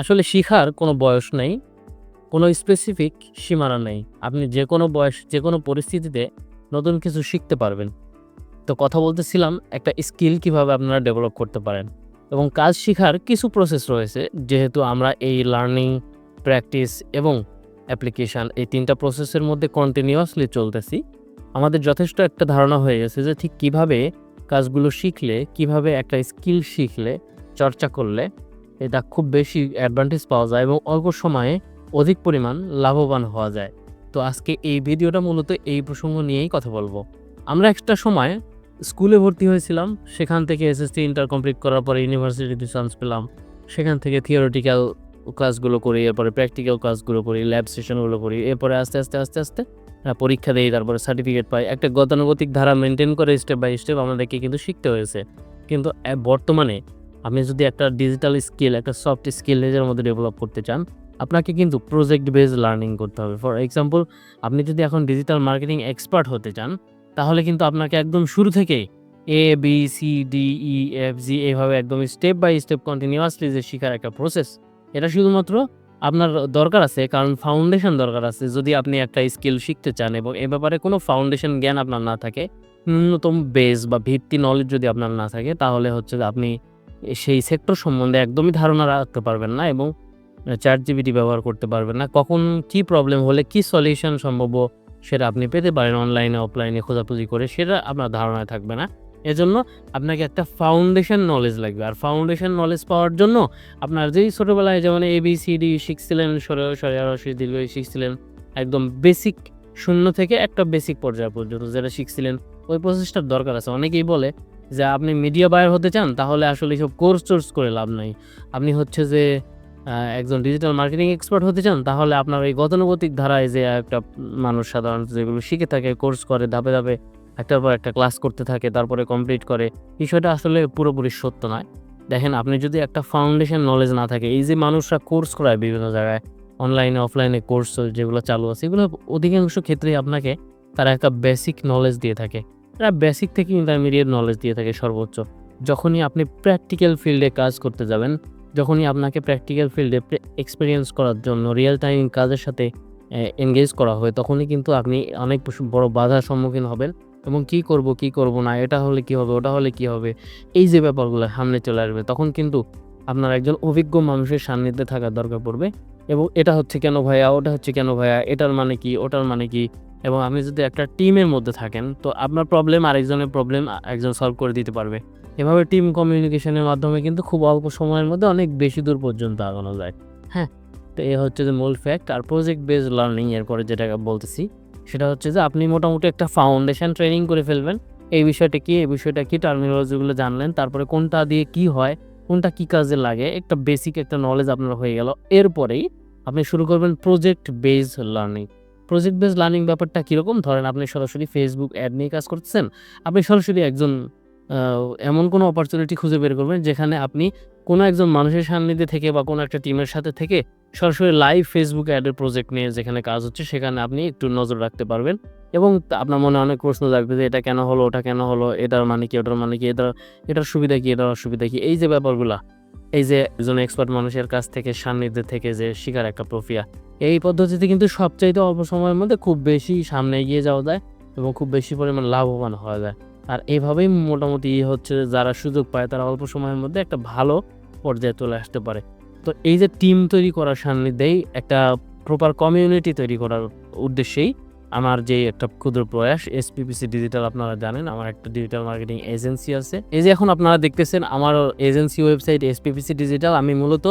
আসলে শিখার কোনো বয়স নেই, কোনো স্পেসিফিক সীমানা নেই। আপনি যেকোনো বয়স, যেকোনো পরিস্থিতিতে নতুন কিছু শিখতে পারবেন। তো কথা বলতেছিলাম একটা স্কিল কিভাবে আপনারা ডেভেলপ করতে পারেন এবং কাজ শিখার কিছু প্রসেস রয়েছে। যেহেতু আমরা এই লার্নিং, প্র্যাকটিস এবং অ্যাপ্লিকেশান এই ৩টা প্রসেসের মধ্যে কন্টিনিউয়াসলি চলতেছি। আমাদের যথেষ্ট একটা ধারণা হয়ে গেছে যে ঠিক কিভাবে কাজগুলো শিখলে, কিভাবে একটা স্কিল শিখলে, চর্চা করলে এটা খুব বেশি অ্যাডভান্টেজ পাওয়া যায় এবং অল্প সময়ে অধিক পরিমাণ লাভবান হওয়া যায়। তো আজকে এই ভিডিওটা মূলত এই প্রসঙ্গ নিয়েই কথা বলবো। আমরা একটা সময় স্কুলে ভর্তি হয়েছিলাম, সেখান থেকে এসএসসি, ইন্টার কমপ্লিট করার পরে ইউনিভার্সিটিতে চান্স পেলাম। সেখান থেকে থিওরিটিক্যাল ক্লাসগুলো করি, এরপরে প্র্যাকটিক্যাল ক্লাসগুলো করি, ল্যাব সেশনগুলো করি। এরপরে আস্তে আস্তে পরীক্ষা দেই, তারপরে সার্টিফিকেট পাই। একটা গতানুগতিক ধারা মেইনটেইন করে স্টেপ বাই স্টেপ আমাদেরকে কিন্তু শিখতে হয়েছে। কিন্তু বর্তমানে আপনি যদি একটা ডিজিটাল স্কিল, একটা সফট স্কিল নিজের মধ্যে ডেভেলপ করতে চান, আপনাকে কিন্তু প্রজেক্ট বেসড লার্নিং করতে হবে। ফর এক্সাম্পল, আপনি যদি এখন ডিজিটাল মার্কেটিং এক্সপার্ট হতে চান, তাহলে কিন্তু আপনাকে একদম শুরু থেকেই ABCDEFG এভাবে একদম স্টেপ বাই স্টেপ কন্টিনিউয়াসলি যে শিখার একটা প্রসেস, এটা শুধুমাত্র আপনার দরকার আছে কারণ ফাউন্ডেশন দরকার আছে। যদি আপনি একটা স্কিল শিখতে চান এবং এ ব্যাপারে কোনো ফাউন্ডেশন জ্ঞান আপনার না থাকে, ন্যূনতম বেস বা ভিত্তি নলেজ যদি আপনার না থাকে, তাহলে হচ্ছে যে আপনি সেই সেক্টর সম্বন্ধে একদমই ধারণা রাখতে পারবেন না এবং ChatGPT ব্যবহার করতে পারবেন না। কখন কী প্রবলেম হলে কী সলিউশন সম্ভাব্য সেটা আপনি পেতে পারেন অনলাইনে, অফলাইনে খোঁজাখুঁজি করে, সেটা আপনার ধারণায় থাকবে না। এজন্য আপনাকে একটা ফাউন্ডেশন নলেজ লাগবে। আর ফাউন্ডেশন নলেজ পাওয়ার জন্য আপনার যেই ছোটোবেলায় যেমন ABCD শিখছিলেন, দীর্ঘ শিখছিলেন, একদম বেসিক শূন্য থেকে একটা বেসিক পর্যায় পর্যন্ত যেটা শিখছিলেন, ওই প্রসেসটার দরকার আছে। অনেকেই বলে যে আপনি মিডিয়া বায়ার হতে চান, তাহলে আসলে এসব কোর্স করে লাভ নাই। আপনি হচ্ছে যে একজন ডিজিটাল মার্কেটিং এক্সপার্ট হতে চান, তাহলে আপনার এই গতানুগতিক ধারায় যে একটা মানুষ সাধারণত যেগুলো শিখে থাকে, কোর্স করে, ধাপে একটার পর একটা ক্লাস করতে থাকে, তারপরে কমপ্লিট করে, বিষয়টা আসলে পুরোপুরি সত্য নয়। দেখেন, আপনি যদি একটা ফাউন্ডেশন নলেজ না থাকে, এই যে মানুষরা কোর্স করায় বিভিন্ন জায়গায়, অনলাইনে, অফলাইনে কোর্স যেগুলো চালু আছে, এগুলো অধিকাংশ ক্ষেত্রেই আপনাকে তারা একটা বেসিক নলেজ দিয়ে থাকে। তারা বেসিক থেকে ইন্টারমিডিয়েট নলেজ দিয়ে থাকে সর্বোচ্চ। যখনই আপনি প্র্যাকটিক্যাল ফিল্ডে কাজ করতে যাবেন, যখনই আপনাকে প্র্যাকটিক্যাল ফিল্ডে এক্সপেরিয়েন্স করার জন্য রিয়েল টাইম কাজের সাথে এনগেজ করা হয়, তখনই কিন্তু আপনি অনেক বড় বাধার সম্মুখীন হবেন এবং কী করব না, এটা হলে কী হবে, ওটা হলে কী হবে, এই যে ব্যাপারগুলো সামনে চলে আসবে, তখন কিন্তু আপনার একজন অভিজ্ঞ মানুষের সান্নিধ্যে থাকার দরকার পড়বে এবং এটা হচ্ছে কেন ভাইয়া, ওটা হচ্ছে কেন ভাইয়া, এটার মানে কি, ওটার মানে কি। এবং আপনি যদি একটা টিমের মধ্যে থাকেন, তো আপনার প্রবলেম আরেকজনের প্রবলেম একজন সলভ করে দিতে পারবে। এভাবে টিম কমিউনিকেশনের মাধ্যমে কিন্তু খুব অল্প সময়ের মধ্যে অনেক বেশি দূর পর্যন্ত আগানো যায়। হ্যাঁ, তো এ হচ্ছে যে মূল ফ্যাক্ট। আর প্রজেক্ট বেসড লার্নিং এরপরে যেটা বলতেছি, সেটা হচ্ছে যে আপনি মোটামুটি একটা ফাউন্ডেশন ট্রেনিং করে ফেলবেন। এই বিষয়টা কি, টার্মিনোলজিগুলো জানলেন, তারপরে কোনটা দিয়ে কি হয়, কোনটা কি কাজে লাগে, একটা বেসিক একটা নলেজ আপনার হয়ে গেল। এরপরেই আপনি শুরু করবেন project based learning. Project based learning ব্যাপারটা কীরকম? ধরেন আপনি সরাসরি ফেসবুক অ্যাড নিয়ে কাজ করতেছেন। আপনি সরাসরি একজন এমন কোনো অপরচুনিটি খুঁজে বের করবেন যেখানে আপনি কোনো একজন মানুষের সান্নিধ্যে থেকে বা কোনো একটা টিমের সাথে থেকে সরাসরি লাইভ ফেসবুক অ্যাডের প্রজেক্ট নিয়ে যেখানে কাজ হচ্ছে, সেখানে আপনি একটু নজর রাখতে পারবেন এবং আপনার মনে অনেক প্রশ্ন জাগবে যে এটা কেন হলো, ওটা কেন হলো, এটার মানে কি, ওটার মানে কি, এটার সুবিধা কি, এটার অসুবিধা কি, এই যে ব্যাপারগুলা, এই যে একজন এক্সপার্ট মানুষের কাছ থেকে সান্নিধ্যে থেকে যে শিখার একটা প্রক্রিয়া, এই পদ্ধতিতে কিন্তু সবচাইতে অল্প সময়ের মধ্যে খুব বেশি সামনে এগিয়ে যাওয়া যায় এবং খুব বেশি পরিমাণ লাভবান হওয়া যায়। আর এভাবেই মোটামুটি হচ্ছে যারা সুযোগ পায়, তারা অল্প সময়ের মধ্যে একটা ভালো পর্যায়ে চলে আসতে পারে। তো এই যে টিম তৈরি করার সান্নিধ্যেই একটা প্রপার কমিউনিটি তৈরি করার উদ্দেশ্যেই আমার যে একটা ক্ষুদ্র প্রয়াস, SPPC ডিজিটাল, আপনারা জানেন আমার একটা ডিজিটাল মার্কেটিং এজেন্সি আছে। এই যে এখন আপনারা দেখতেছেন আমার এজেন্সি ওয়েবসাইট SPPC ডিজিটাল, আমি মূলত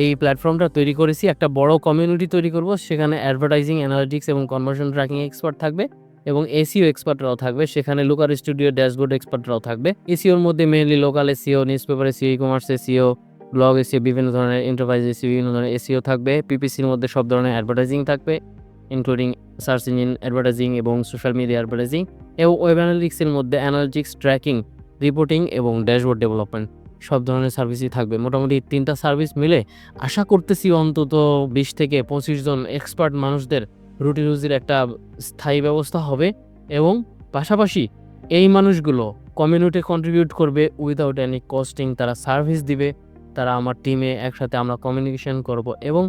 এই প্ল্যাটফর্মটা তৈরি করেছি একটা বড় কমিউনিটি তৈরি করব। সেখানে অ্যাডভার্টাইজিং, অ্যানালিটিক্স এবং কনভার্সন ট্র্যাকিং এক্সপার্ট থাকবে এবং SEO এক্সপার্টরাও থাকবে। সেখানে লুকার স্টুডিও, ড্যাশবোর্ড এক্সপার্টরাও থাকবে। SEOর মধ্যে mainly local SEO, news paper SEO, e-commerce SEO, blog SEO, বিভিন্ন ধরনের এন্টারপ্রাইজ SEO, বিভিন্ন ধরনের SEO থাকবে। PPCর মধ্যে সব ধরনের অ্যাডভার্টাইজিং থাকবে, ইনক্লুডিং সার্চ ইঞ্জিন অ্যাডভার্টাইজিং এবং সোশ্যাল মিডিয়া অ্যাডভার্টাইজিং, এবং ওয়েব অ্যানালিটিক্সের মধ্যে অ্যানালিটিক্স, ট্র্যাকিং, রিপোর্টিং এবং ড্যাশবোর্ড ডেভেলপমেন্ট, সব ধরনের সার্ভিসই থাকবে। মোটামুটি 3টা সার্ভিস মিলে আশা করতেছি অন্তত 20 থেকে 25 জন এক্সপার্ট মানুষদের রুটি রুজির একটা স্থায়ী ব্যবস্থা হবে এবং পাশাপাশি এই মানুষগুলো কমিউনিটি কন্ট্রিবিউট করবে উইদাউট এনি কস্টিং। তারা সার্ভিস দিবে, তারা আমার টিমে একসাথে আমরা কমিউনিকেশন করব এবং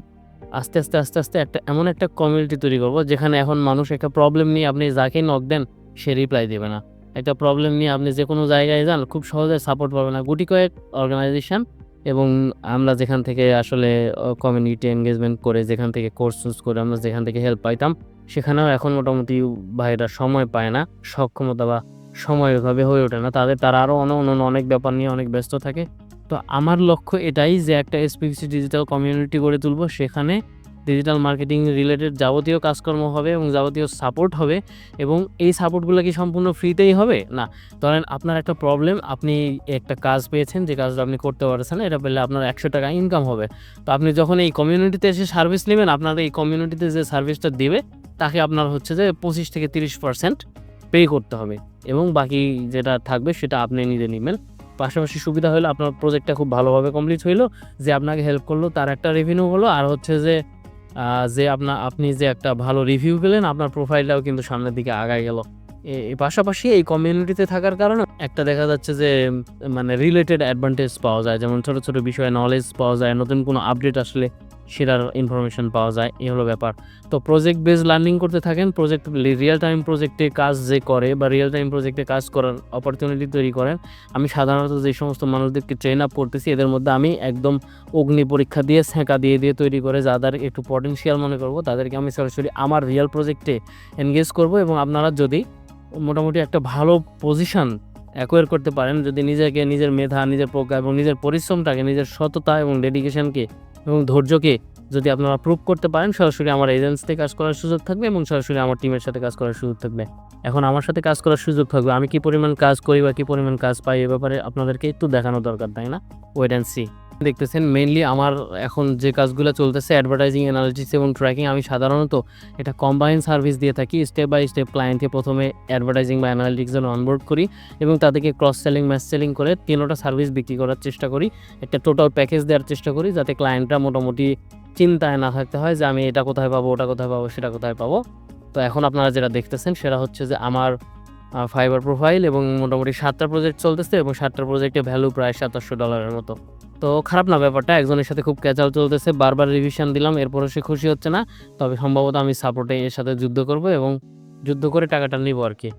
আস্তে আস্তে এমন একটা কমিউনিটি তৈরি করব যেখানে এখন মানুষ একটা প্রবলেম নিয়ে আপনি যাকেই নক দেন সে রিপ্লাই দেবে না। একটা প্রবলেম নিয়ে আপনি যে কোনো জায়গায় যান খুব সহজে সাপোর্ট পাবেন না। গুটি কয়েক অর্গানাইজেশন এবং আমরা যেখান থেকে আসলে কমিউনিটি এনগেজমেন্ট করে, যেখান থেকে কোর্স করে আমরা যেখান থেকে হেল্প পাইতাম, সেখানেও এখন মোটামুটি ভাইয়েরা সময় পায় না, সক্ষমতা বা সময় ওইভাবে হয়ে ওঠে না তারা আরও অন্য অনেক ব্যাপার নিয়ে অনেক ব্যস্ত থাকে। তো আমার লক্ষ্য এটাই যে একটা এসপিসি ডিজিটাল কমিউনিটি গড়ে তুলব, সেখানে ডিজিটাল মার্কেটিং রিলেটেড যাবতীয় কাজকর্ম হবে এবং যাবতীয় সাপোর্ট হবে। এবং এই সাপোর্টগুলো কি সম্পূর্ণ ফ্রিতেই হবে? না। ধরেন আপনার একটা প্রবলেম, আপনি একটা কাজ পেয়েছেন, যে কাজটা আপনি করতে পারছেন না, এটা পেলে আপনার 100 টাকা ইনকাম হবে। তো আপনি যখন এই কমিউনিটিতে এসে সার্ভিস নেবেন, আপনার এই কমিউনিটিতে যে সার্ভিসটা দেবে তাকে আপনার হচ্ছে যে 25-30% পে করতে হবে এবং বাকি যেটা থাকবে সেটা আপনি নিজে নেবেন। পাশাপাশি সুবিধা হলো আপনার প্রজেক্টটা খুব ভালোভাবে কমপ্লিট হইলো, যে আপনাকে হেল্প করলো তার একটা রেভিনিউ হলো, আর হচ্ছে যে আপনি যে একটা ভালো রিভিউ পেলেন, আপনার প্রোফাইলটাও কিন্তু সামনের দিকে আগায় গেল। পাশাপাশি এই কমিউনিটিতে থাকার কারণে একটা দেখা যাচ্ছে যে মানে রিলেটেড অ্যাডভান্টেজ পাওয়া যায়, যেমন ছোট ছোট বিষয়ে নলেজ পাওয়া যায়, নতুন কোনো আপডেট আসলে সেটার ইনফরমেশন পাওয়া যায়, এই হলো ব্যাপার। তো প্রজেক্ট বেস লার্নিং করতে থাকেন, রিয়েল টাইম প্রজেক্টে কাজ যে করে বা রিয়েল টাইম প্রজেক্টে কাজ করার অপরচুনিটি তৈরি করেন। আমি সাধারণত যে সমস্ত মানুষদেরকে ট্রেন আপ করতেছি, এদের মধ্যে আমি একদম অগ্নি পরীক্ষা দিয়ে ছ্যাঁকা দিয়ে তৈরি করে যাদের একটু পটেনশিয়াল মনে করব, তাদেরকে আমি সরাসরি আমার রিয়েল প্রজেক্টে এনগেজ করব। এবং আপনারা যদি মোটামুটি একটা ভালো পজিশন অ্যাকোয়ার করতে পারেন, যদি নিজেকে, নিজের মেধা, নিজের প্রজ্ঞা এবং নিজের পরিশ্রমটাকে, নিজের সততা এবং ডেডিকেশনকে এবং ধৈর্যকে যদি আপনারা প্রুভ করতে পারেন, সরাসরি আমার এজেন্সিতে কাজ করার সুযোগ থাকবে এবং সরাসরি আমার টিমের সাথে কাজ করার সুযোগ থাকবে। এখন আমার সাথে কাজ করার সুযোগ থাকবে, আমি কি পরিমাণ কাজ করি বা কি পরিমাণ কাজ পাই, এ ব্যাপারে আপনাদেরকে একটু দেখানো দরকার, তাই না? Wait and see. দেখতেছেন মেইনলি আমার এখন যে কাজগুলো চলতেছে অ্যাডভার্টাইজিং, অ্যানালিটিক্স এবং ট্র্যাকিং। আমি সাধারণত এটা কম্বাইন সার্ভিস দিয়ে থাকি। স্টেপ বাই স্টেপ ক্লায়েন্টকে প্রথমে অ্যাডভার্টাইজিং বা অ্যানালিটিক্স জন্য অনবোর্ড করি এবং তাদেরকে ক্রস সেলিং, ম্যাচ সেলিং করে তিনোটা সার্ভিস বিক্রি করার চেষ্টা করি। একটা টোটাল প্যাকেজ দেওয়ার চেষ্টা করি, যাতে ক্লায়েন্টরা মোটামুটি চিন্তায় না থাকতে হয় যে আমি এটা কোথায় পাবো, ওটা কোথায় পাবো, সেটা কোথায় পাবো। তো এখন আপনারা যেটা দেখতেছেন সেটা হচ্ছে যে আমার ফাইবার প্রোফাইল এবং মোটামুটি 7টা প্রজেক্ট চলতেছে এবং 7টা প্রজেক্টের ভ্যালু প্রায় $2700 মতো। তো খারাপ না ব্যাপারটা, একজনের সাথে খুব ক্যাচাল চলতেছে, বারবার রিভিশন দিলাম, এরপরও সে খুশি হচ্ছে না। তবে সম্ভবত আমি সাপোর্টে এর সাথে যুদ্ধ করব এবং যুদ্ধ করে টাকাটা নিব আর কি।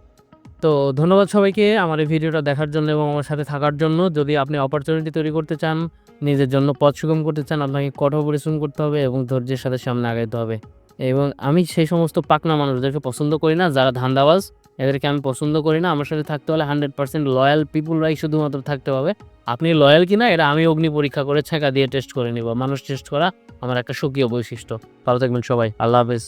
তো ধন্যবাদ সবাইকে আমার এই ভিডিওটা দেখার জন্য এবং আমার সাথে থাকার জন্য। যদি আপনি অপরচুনিটি তৈরি করতে চান, নিজের জন্য পথ সুগম করতে চান, আপনাকে কঠোর পরিশ্রম করতে হবে এবং ধৈর্যের সাথে সামনে আগাইতে হবে। এবং আমি সেই সমস্ত পাকনা মানুষদেরকে পছন্দ করি না, যারা ধান্দাবাজ, এদেরকে আমি পছন্দ করি না। আমার সাথে থাকতে হলে 100% লয়াল পিপুলরাই শুধুমাত্র থাকতে হবে। আপনি লয়াল কিনা এটা আমি অগ্নি পরীক্ষা করে ছ্যাঁকা দিয়ে টেস্ট করে নিব। মানুষ টেস্ট করা আমার একটা স্বকীয় বৈশিষ্ট্য। ভালো থাকবেন সবাই। আল্লাহ হাফেজ।